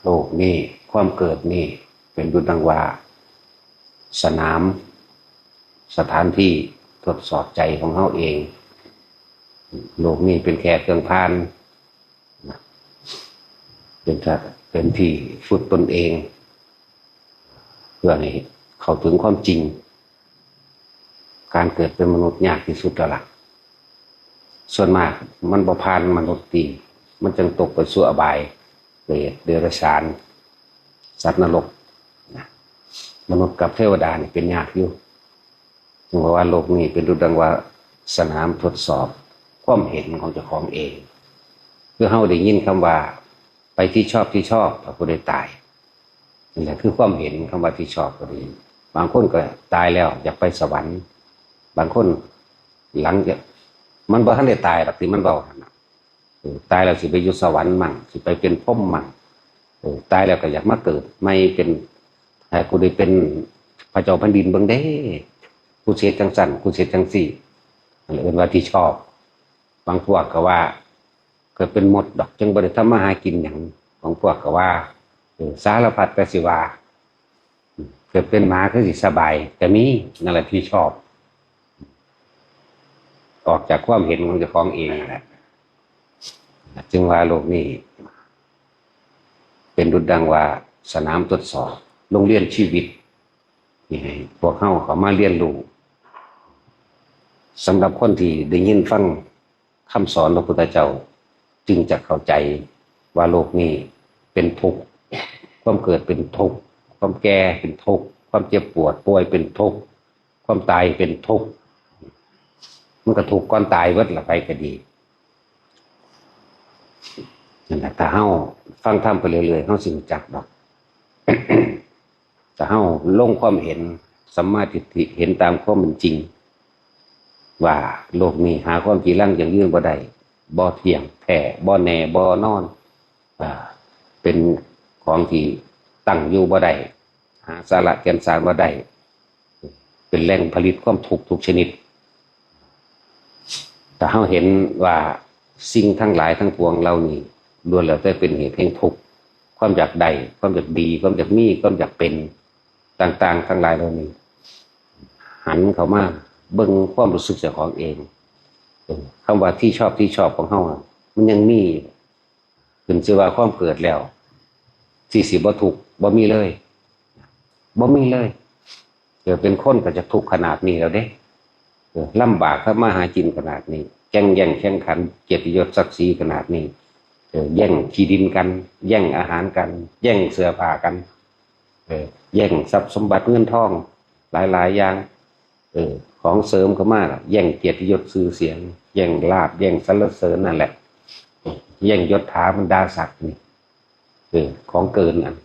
โลกนี่ความเกิดนี่เป็นดุจดังว่าสนามสถานที่ทดสอบใจของเขาเองโลกนี้เป็นแค่เครื่องพานเป็นที่ฝึกตนเองเพื่อให้เข้าถึงความจริงการเกิดเป็นมนุษย์ยากที่สุดแล้วล่ะส่วนมากมันบ่ผ่านมนุษย์ตีมันจึงตกไปสู่อบายเปรตเดรัจฉานสัตว์นรกมนุษย์กับเทวดานี่เป็นยากอยู่จึงว่าโลกนี้เป็นดุจดังว่าสนามทดสอบความเห็นของเจ้าของเองเพื่อเฮาได้ยินคำว่าไปที่ชอบพระผู้ได้ตายนี่แหละคือความเห็นคำว่าที่ชอบก็ดีบางคนก็ตายแล้วอยากไปสวรรค์บางคนหลังจากมันบ่ทันได้ตายหรอกที่มันเบาตายแล้วสิไปอยู่สวรรค์มั่งสิไปเป็นพรหมมั่งตายแล้วก็อยากมาเกิดไม่เป็นให้กูได้เป็นพระเจ้าแผ่นดินเบิ่งเด้กูเสียจังสั่นกูเสียจังสี่เรียกว่าที่ชอบบางพวกก็ว่าเกิดเป็นหมดดอกจึงบ่ได้ทำมาหากินอย่างของพวกก็ว่าสารพัดแต่สิว่าเกิดเป็นหมาคือสิสบายแต่มีนั่นแหละที่ชอบออกจากความเห็นของเจ้าของเองแหละจึงว่าโลกนี้เป็นดุจดังว่าสนามทดสอบโรงเรียนชีวิตนี่ให้พวกเขามาเรียนรู้สำหรับคนที่ได้ยินฟังคำสอนพระพุทธเจ้าจึงจะเข้าใจว่าโลกนี้เป็นทุกข์ความเกิดเป็นทุกข์ความแก่เป็นทุกข์ความเจ็บปวดป่วยเป็นทุกข์ความตายเป็นทุกข์มันก็ทุกข์ก่อนตายเบิดละไปก็ดีนั่นแหละถ้าเฮาฟังธรรมไปเรื่อยๆเฮาสิรู้จักดอก ถ้าเฮาลงความเห็นสัมมาทิฏฐิเห็นตามความเป็นจริงว่าโลกนี้หาความจริงยั่งยืนบ่ได้บ่เที่ยงแท้บ่แน่บ่นอนเป็นของที่ตั้งอยู่บ่ได้หาสาระแก่นสารบ่ได้เป็นแหล่งผลิตความทุกข์ทุกชนิดแต่เฮาเห็นว่าสิ่งทั้งหลายทั้งปวงเหล่านี้ล้วนแล้วแต่เป็นเหตุแห่งทุกข์ความอยากได้ความอยากดีความอยากมีความอยากเป็นต่างๆทั้งหลายเหล่านี้หันเข้ามาเบิ่งความรู้สึกเจ้าของเองคำว่าที่ชอบของเฮามันยังมีขึ้นชื่อว่าความเกิดแล้วที่สิบ่ทุกข์บ่มีเลยเกิดเป็นคนก็จะทุกข์ขนาดนี้แล้วเด้ลำบากถ้ามาหากินขนาดนี้แย่งขันเกียรติยศศักดิ์ศรีขนาดนี้แย่งที่ดินกันแย่งอาหารกันแย่งเสื้อผ้ากันแย่งทรัพย์สมบัติเงินทองหลายอย่างของเสริมเข้ามาแย่งเกียรติยศชื่อเสียงแย่งลาภแย่งสรรเสริญนั่นแหละแย่งยศถาบรรดาศักดิ์นี่ของเกินอัน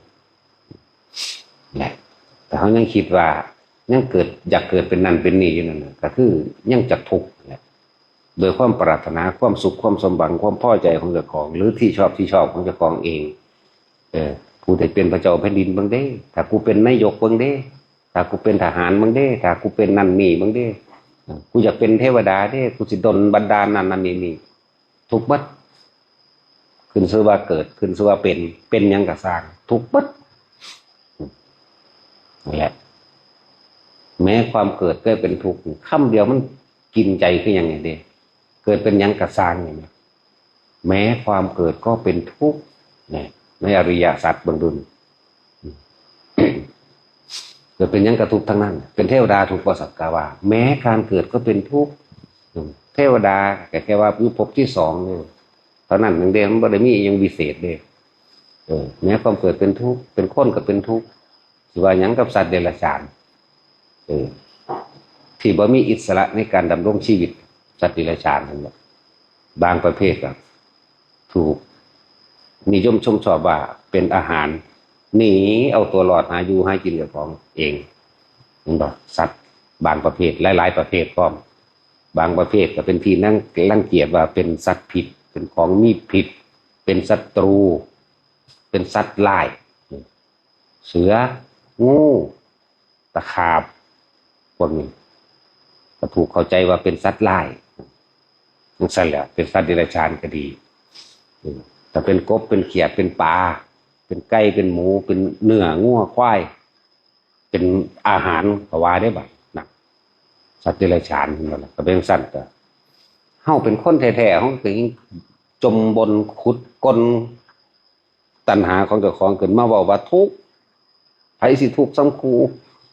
แหละแต่เขายังคิดว่ายังเกิดอยากเกิดเป็นนั่นเป็นนี่อยู่นั่นน่ะก็คือยังจะทุกข์แหละโดยความปรารถนาความสุขความสมหวังความพอใจของเจ้าของหรือที่ชอบของเจ้าของเองผู้ที่เป็นพระเจ้าแผ่นดินบ้างเด้ถ้ากูเป็นนายกบ้างเด้ถ้ากูเป็นทหารบ้างเด้ถ้ากูเป็นนั่นนี่บ้างเด้กูอยากเป็นเทวดาเด้กูสิดลบันดาลนั่นนี่ทุกบัดขึ้นชื่อว่าเกิดขึ้นชื่อว่าเป็นยังกะสร้างทุกบัดนี่แหละแม้ความเกิดก็เป็นทุกข์คำเดียวมันกินใจคือยังไงเด้เกิดเป็นยังกะสร้างอย่างนี้แม้ความเกิดก็เป็นทุกข์เนี่ยในอริยสัจเบื้องต้นเกิดเป็นยังกระทุกข์ทั้งนั้นเป็นเทวดาถูกประสักกาวาแม้การเกิดก็เป็นทุกข์เทวดาแค่ว่าภพที่สองเนี่ยเท่านั้นหนึ่งเดียวมันบ่ได้มียังวิเศษเลยแม้ความเกิดเป็นทุกข์เป็นคนก็เป็นทุกข์สิว่าหยังกับสัตว์เดรัจฉานที่บ่มีอิสระในการดำรงชีวิตสัตว์เดรัจฉานนั่นแหละบางประเภทก็ถูกนิยมชมชอบว่าเป็นอาหารหนีเอาตัวรอดหาอยู่ให้กินกับของเองนั่นบอกสัตว์บางประเภทหลายๆประเภทพร้อมบางประเภทก็เป็นที่นั่งรังเกียจว่าเป็นสัตว์ผิดเป็นของมีพิษเป็นศัตรูเป็นสัตว์ร้ายเสืองูตะขาบพวกนี้ก็ถูกเข้าใจว่าเป็นสัตว์ร้ายนั่นแหละเป็นสัตว์เดรัจฉานก็ดีแต่เป็นกบเป็นเขียดเป็นปลา เป็นไก่เป็นหมูเป็นเนื้องัวควายเป็นอาหารก็ว่าได้บัดนะสัตว์เดรัจฉานนั่นแหละก็เป็นสัตว์ก็เฮาเป็นคนแท้ๆเฮาก็ยังจมบนขุดก้นตัณหาของเจ้าของขึ้นมาบอกว่าทุกข์ไผสิทุกข์ซ้ำกู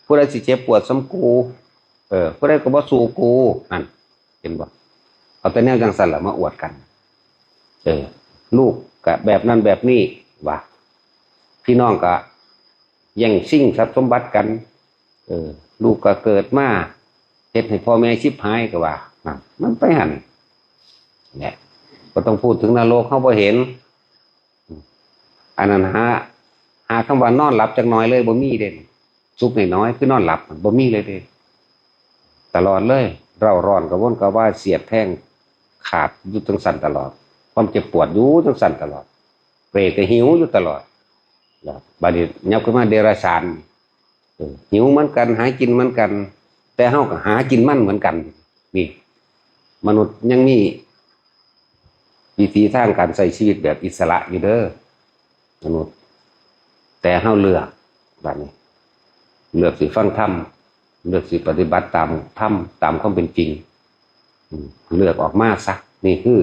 ผู้ใดสิเจ็บปวดซ้ำกูผู้ใดก็บ่สู้กูนั่นเห็นบ่เอาแต่แนวจังซั่นล่ะมาอวดกันลูกก็แบบนั้นแบบนี้ว่าพี่น้องก็แย่งชิงทรัพย์สมบัติกันลูกก็เกิดมาเฮ็ดให้พ่อแม่ชิบหายก็ว่ามันไปหั่นเนี่ยก็ต้องพูดถึงนรกเฮาบ่เห็นอันนั้นหาคำว่านอนหลับจักหน่อยเลยบ่มีเด้สุขน้อยๆคือนอนหลับบ่มีเลยเด้ตลอดเลยเร่าร้อนกระวนกระวายเสียดแทงขาดอยู่จังสั่นตลอดความเจ็บปวดอยู่จังสั่นตลอดเปรตก็หิวอยู่ตลอดบัดนี้ยับขึ้นมาเดรัจฉานหิวเหมือนกันหากินเหมือนกันแต่เฮาก็หากินมันเหมือนกันนี่มนุษย์ยังมีวิธีทางการใช้ชีวิตแบบอิสระอยู่เด้อมนุษย์แต่เฮาเลือกบัดนี้เลือกสิฟังธรรมเลือกสิปฏิบัติตามธรรมตามความเป็นจริงเลือกออกมาซะนี่คือ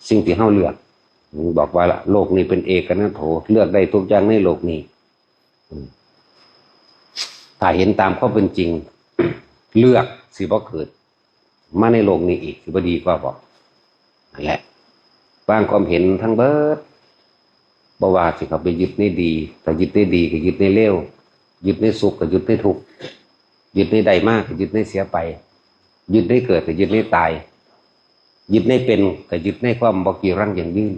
สิ่งที่เฮาเลือกบอกว่าโลกนี้เป็นเอกนะโถเลือกได้ทุกอย่างในโลกนี้ถ้าเห็นตามความเป็นจริงเลือกสิบ่เกิดมาในโลกนี้อีกสิบ่ดีกว่าบอกนั่นแหละบางความเห็นทั้งเบิดบ่ว่าสิเขาไปยึดในดีแต่ยึดในดีก็ยึดในเลวยึดในสุขก็ยึดในทุกข์ยึดในใดมากก็ยึดในเสียไปยึดในเกิดก็ยึดในตายยึดในเป็นก็ยึดในความบ่กี่รั้งอย่างยืน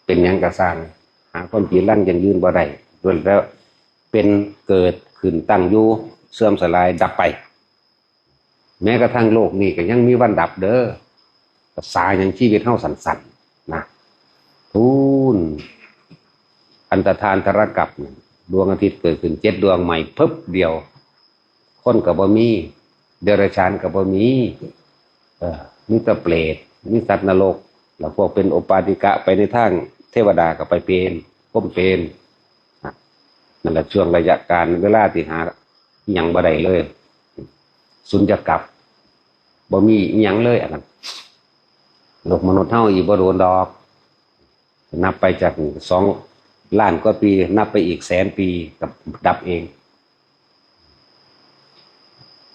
เป็นหยังกะสร้างหาความกี่รั้งอย่างยืนบ่ได้ด้วยแล้วเป็นเกิดขึ้นตั้งอยู่เสื่อมสลายดับไปแม้กระทั่งโลกนี้ก็ยังมีวันดับเด้อสายอย่างชีวิตเฮาสั่นๆนะทูลอันตรธานธรกัปดวงอาทิตย์เกิดขึ้น7ดวงใหม่ปึ๊บเดียวคนก็บ่มีเดรัจฉานก็บ่มีมีแต่เปรตมีสัตว์นรกแล้วพวกเป็นโอปาติกะไปในทางเทวดาก็ไปเป็นพ้มเป็นนั่นแหละช่วงระยะการเวลาที่หาอิหยังบ่ได้เลยสุญญกลับบ่มีอิหยังเลยอันนั้นโลกมนุษย์เฮาอีกบ่โดนดอกนับไปจาก2 ล้านกว่าปีนับไปอีก100,000 ปีกับดับเอง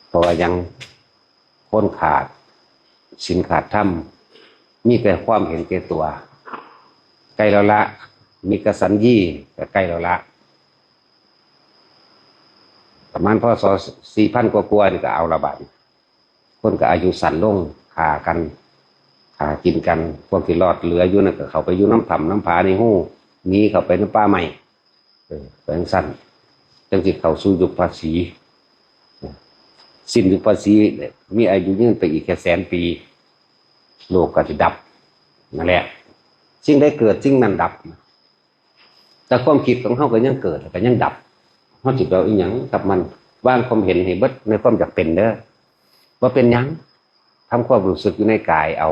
เพราะว่ายังคนขาดศีลขาดธรรมมีแต่ความเห็นแก่ตัวใกล้แล้วละมีกสัญญีแต่ใกล้แล้วละประมาณพศ4,000 กว่านี่ก็เอาละบาดคนก็อายุสั้นลงฆ่ากันฆ่ากินกันพวกที่รอดเหลืออยู่นั่นก็เข้าไปอยู่น้ำถ้ำน้ำผาในหู้หนีเข้าไปในป่าใหม่เป็นสั้นจังสิเข้าสู่ยุคภาษีสิ้นยุคภาษีมีอายุยืนไปอีกแค่100,000 ปีโลกก็จะดับนั่นแหละสิ่งได้เกิดสิ่งนั้นดับแต่ความคิดของเขาก็ยังเกิดก็ยังดับเขาจิตเราอีหยังกับมันว่างความเห็นให้เบิดในความอยากเป็นเด้อว่าเป็นหยังทำความรู้สึกอยู่ในกายเอา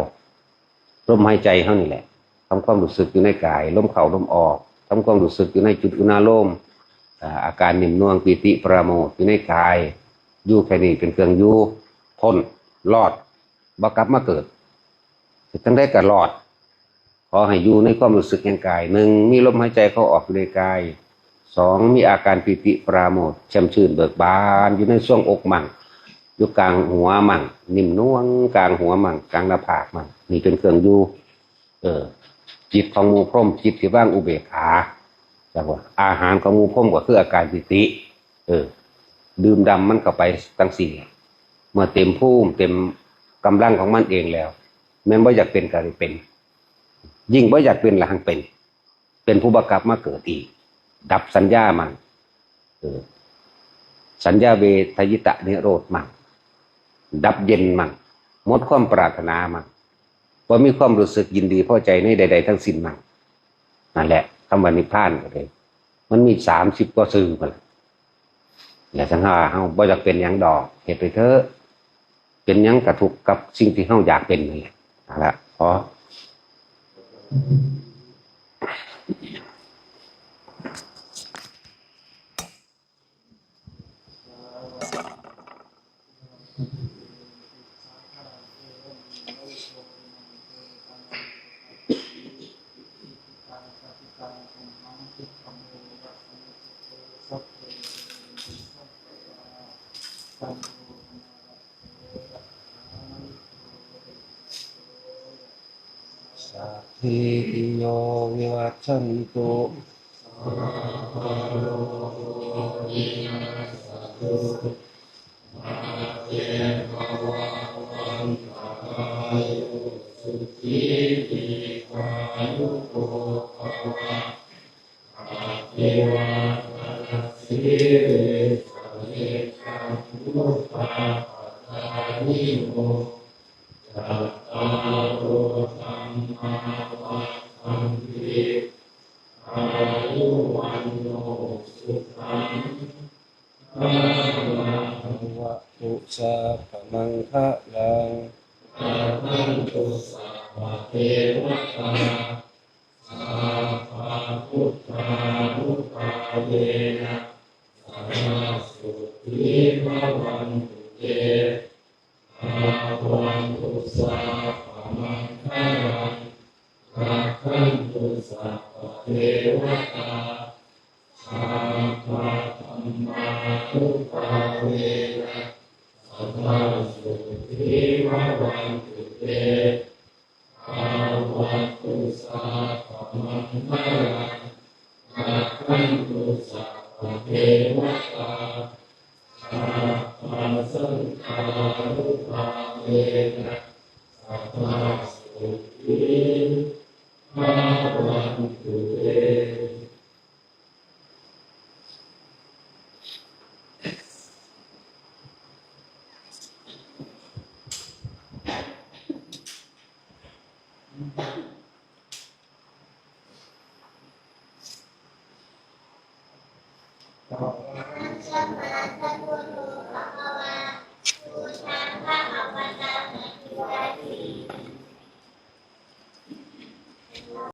ลมหายใจเขานี่แหละทำความรู้สึกอยู่ในกายลมเข้าลมออกทำความรู้สึกอยู่ในจุดอุณาโลมอาการนิ่มนวลปิติปราโมทย์อยู่ในกายอยู่แค่นี้เป็นเครื่องอยู่พ้นรอดบ่กลับมาเกิดทั้งได้กับรอดขอให้อยู่ในความรู้สึกแห่งกาย1มีลมหายใจเข้าออกอยู่ในกาย2มีอาการปิติปราโมทย์แช่มชื่นเบิกบานอยู่ในช่วงอกมั่งอยู่กลางหัวมั่งนิ่มนวลกลางหัวมั่งกลางหน้าผากมั่งนี่เป็นเครื่องอยู่จิตของหมู่พรหมจิตที่ว่างอุเบกขาแต่ว่าอาหารของหมู่พรหมก็คืออาการปิติดื่มดำมันเข้าไปทั้ง4เมื่อเต็มภูมิเต็มกำลังของมันเองแล้วแม้บ่อยากเป็นก็ได้เป็นยิ่งบ่อยากเป็นละหังเป็นผู้บังคับมาเกิดอีกดับสัญญามันสัญญาเวทยิตะนิโรธมันดับเย็นมันหมดความปรารถนามันบ่มีความรู้สึกยินดีพอใจในใดๆทั้งสิ้นมันนั่นแหละคำว่านิพพานก็เลยมันมี30 กว่าสื่อกันอย่าสังหาเฮาบ่อยากเป็นหยังดอกเฮ็ดไปเถอะเป็นหยังกระทุกกับสิ่งที่เฮาอยากเป็นนี่นั่นแหละพอ สัพพิติโยวิวัชชันตุวะตุสัพพมังคะลัง